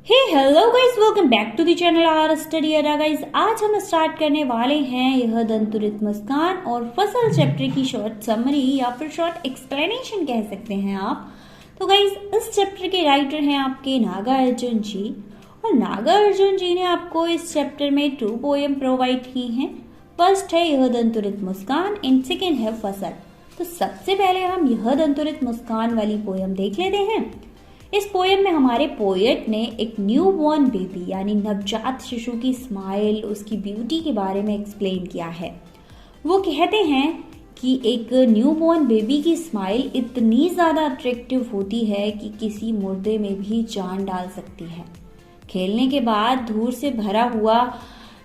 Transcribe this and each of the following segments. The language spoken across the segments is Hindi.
Hey hello guys, welcome back to the channel our study Adda. Guys, आज हम स्टार्ट करने वाले हैं यह दंतुरित मुस्कान और फसल चैप्टर की शॉर्ट समरी या फिर शॉर्ट एक्सप्लेनेशन कह सकते हैं आप। तो गाइस, इस चैप्टर के राइटर हैं आपके नागार्जुन जी, और नागार्जुन जी ने आपको इस चैप्टर में 2 पोएम प्रोवाइड की हैं। फर्स्ट है यह दंतुरित मुस्कान एंड सेकेंड है फसल। तो सबसे पहले हम यह दंतुरित मुस्कान वाली पोएम देख लेते हैं। इस पोएम में हमारे पोएट ने एक न्यू बॉर्न बेबी यानी नवजात शिशु की स्माइल, उसकी ब्यूटी के बारे में एक्सप्लेन किया है। वो कहते हैं कि एक न्यू बॉर्न बेबी की स्माइल इतनी ज़्यादा अट्रैक्टिव होती है कि किसी मुर्दे में भी जान डाल सकती है। खेलने के बाद धूल से भरा हुआ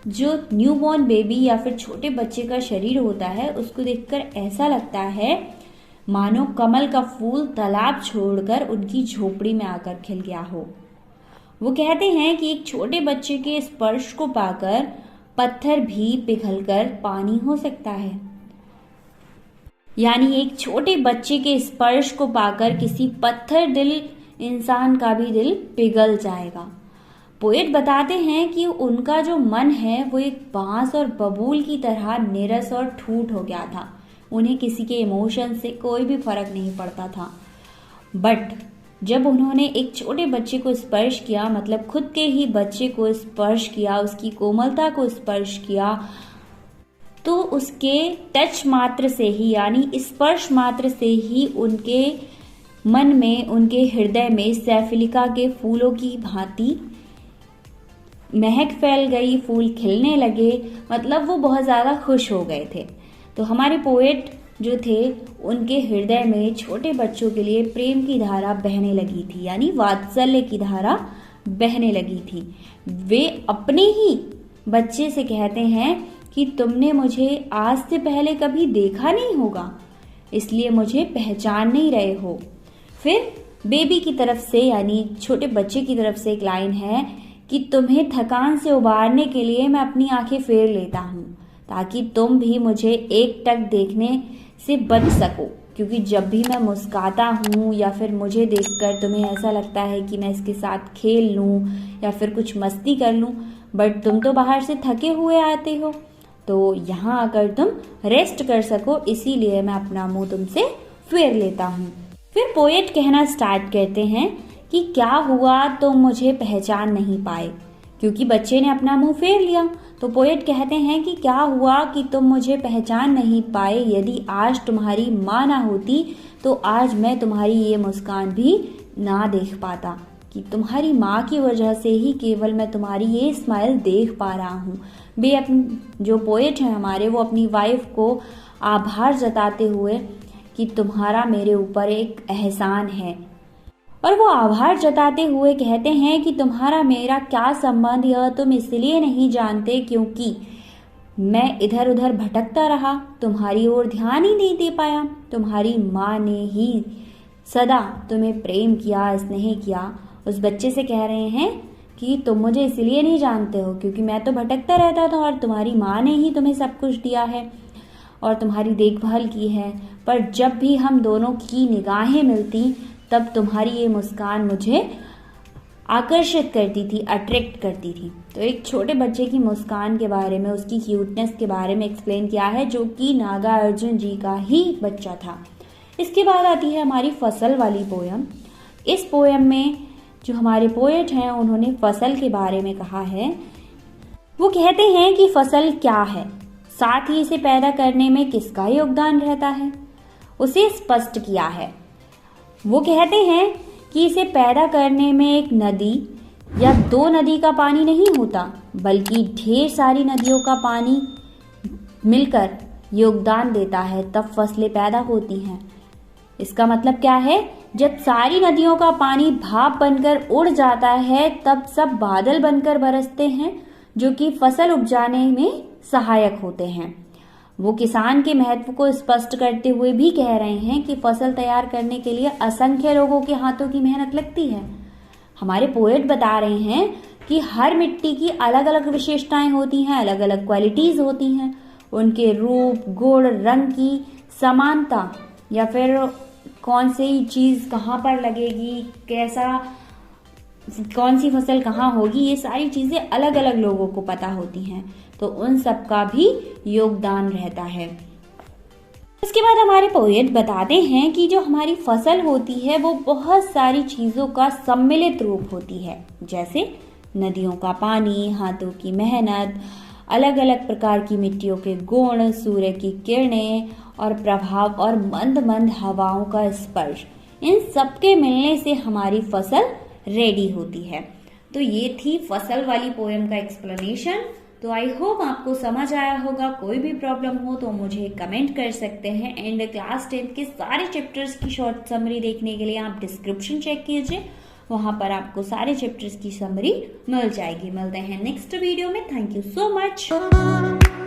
जो न्यू बॉर्न बेबी या फिर छोटे बच्चे का शरीर होता है, उसको देखकर ऐसा लगता है मानो कमल का फूल तालाब छोड़कर उनकी झोपड़ी में आकर खिल गया हो। वो कहते हैं कि एक छोटे बच्चे के स्पर्श को पाकर पत्थर भी पिघलकर पानी हो सकता है, यानी एक छोटे बच्चे के स्पर्श को पाकर किसी पत्थर दिल इंसान का भी दिल पिघल जाएगा। पोएट बताते हैं कि उनका जो मन है वो एक बांस और बबूल की तरह निरस और ठूठ हो गया था। उन्हें किसी के इमोशन से कोई भी फर्क नहीं पड़ता था। बट जब उन्होंने एक छोटे बच्चे को स्पर्श किया, मतलब खुद के ही बच्चे को स्पर्श किया, उसकी कोमलता को स्पर्श किया, तो उसके टच मात्र से ही यानी स्पर्श मात्र से ही उनके मन में, उनके हृदय में सैफिलिका के फूलों की भांति महक फैल गई, फूल खिलने लगे। मतलब वो बहुत ज़्यादा खुश हो गए थे। तो हमारे पोएट जो थे, उनके हृदय में छोटे बच्चों के लिए प्रेम की धारा बहने लगी थी, यानी वात्सल्य की धारा बहने लगी थी। वे अपने ही बच्चे से कहते हैं कि तुमने मुझे आज से पहले कभी देखा नहीं होगा, इसलिए मुझे पहचान नहीं रहे हो। फिर बेबी की तरफ से यानी छोटे बच्चे की तरफ से एक लाइन है कि तुम्हें थकान से उबारने के लिए मैं अपनी आंखें फेर लेता हूँ ताकि तुम भी मुझे एक टक देखने से बच सको, क्योंकि जब भी मैं मुस्कुराता हूँ या फिर मुझे देखकर तुम्हें ऐसा लगता है कि मैं इसके साथ खेल लूँ या फिर कुछ मस्ती कर लूँ, बट तुम तो बाहर से थके हुए आते हो, तो यहाँ आकर तुम रेस्ट कर सको, इसीलिए मैं अपना मुंह तुमसे फेर लेता हूँ। फिर पोएट कहना स्टार्ट करते हैं कि क्या हुआ तुम मुझे पहचान नहीं पाए, क्योंकि बच्चे ने अपना मुंह फेर लिया। तो पोएट कहते हैं कि क्या हुआ कि तुम मुझे पहचान नहीं पाए, यदि आज तुम्हारी माँ ना होती तो आज मैं तुम्हारी ये मुस्कान भी ना देख पाता, कि तुम्हारी माँ की वजह से ही केवल मैं तुम्हारी ये स्माइल देख पा रहा हूँ। वे अपनी जो पोएट हैं हमारे, वो अपनी वाइफ को आभार जताते हुए कि तुम्हारा मेरे ऊपर एक एहसान है, और वो आभार जताते हुए कहते हैं कि तुम्हारा मेरा क्या संबंध, यह तुम इसलिए नहीं जानते क्योंकि मैं इधर उधर भटकता रहा, तुम्हारी ओर ध्यान ही नहीं दे पाया। तुम्हारी माँ ने ही सदा तुम्हें प्रेम किया, स्नेह किया। उस बच्चे से कह रहे हैं कि तुम मुझे इसलिए नहीं जानते हो क्योंकि मैं तो भटकता रहता था, और तुम्हारी माँ ने ही तुम्हें सब कुछ दिया है और तुम्हारी देखभाल की है। पर जब भी हम दोनों की निगाहें मिलती तब तुम्हारी ये मुस्कान मुझे आकर्षित करती थी, अट्रैक्ट करती थी। तो एक छोटे बच्चे की मुस्कान के बारे में, उसकी क्यूटनेस के बारे में एक्सप्लेन किया है, जो कि नागार्जुन जी का ही बच्चा था। इसके बाद आती है हमारी फसल वाली पोयम। इस पोयम में जो हमारे पोएट हैं, उन्होंने फसल के बारे में कहा है। वो कहते हैं कि फसल क्या है, साथ ही इसे पैदा करने में किसका योगदान रहता है, उसे स्पष्ट किया है। वो कहते हैं कि इसे पैदा करने में एक नदी या 2 नदी का पानी नहीं होता, बल्कि ढेर सारी नदियों का पानी मिलकर योगदान देता है, तब फसलें पैदा होती हैं। इसका मतलब क्या है, जब सारी नदियों का पानी भाप बनकर उड़ जाता है तब सब बादल बनकर बरसते हैं, जो कि फसल उपजाने में सहायक होते हैं। वो किसान के महत्व को स्पष्ट करते हुए भी कह रहे हैं कि फसल तैयार करने के लिए असंख्य लोगों के हाथों की मेहनत लगती है। हमारे पोएट बता रहे हैं कि हर मिट्टी की अलग अलग विशेषताएं होती हैं, अलग अलग क्वालिटीज होती हैं। उनके रूप, गुण, रंग की समानता या फिर कौन सी चीज़ कहाँ पर लगेगी, कैसा कौन सी फसल कहाँ होगी, ये सारी चीजें अलग अलग लोगों को पता होती हैं, तो उन सब का भी योगदान रहता है। उसके बाद हमारे पोएट बताते हैं कि जो हमारी फसल होती है वो बहुत सारी चीजों का सम्मिलित रूप होती है, जैसे नदियों का पानी, हाथों की मेहनत, अलग अलग प्रकार की मिट्टियों के गुण, सूर्य की किरणें और प्रभाव और मंद मंद हवाओं का स्पर्श, इन सबके मिलने से हमारी फसल रेडी होती है। तो ये थी फसल वाली पोएम का एक्सप्लेनेशन। तो आई होप आपको समझ आया होगा। कोई भी प्रॉब्लम हो तो मुझे कमेंट कर सकते हैं। एंड क्लास 10 के सारे चैप्टर्स की शॉर्ट समरी देखने के लिए आप डिस्क्रिप्शन चेक कीजिए, वहां पर आपको सारे चैप्टर्स की समरी मिल जाएगी। मिलते हैं नेक्स्ट वीडियो में। Thank you so much.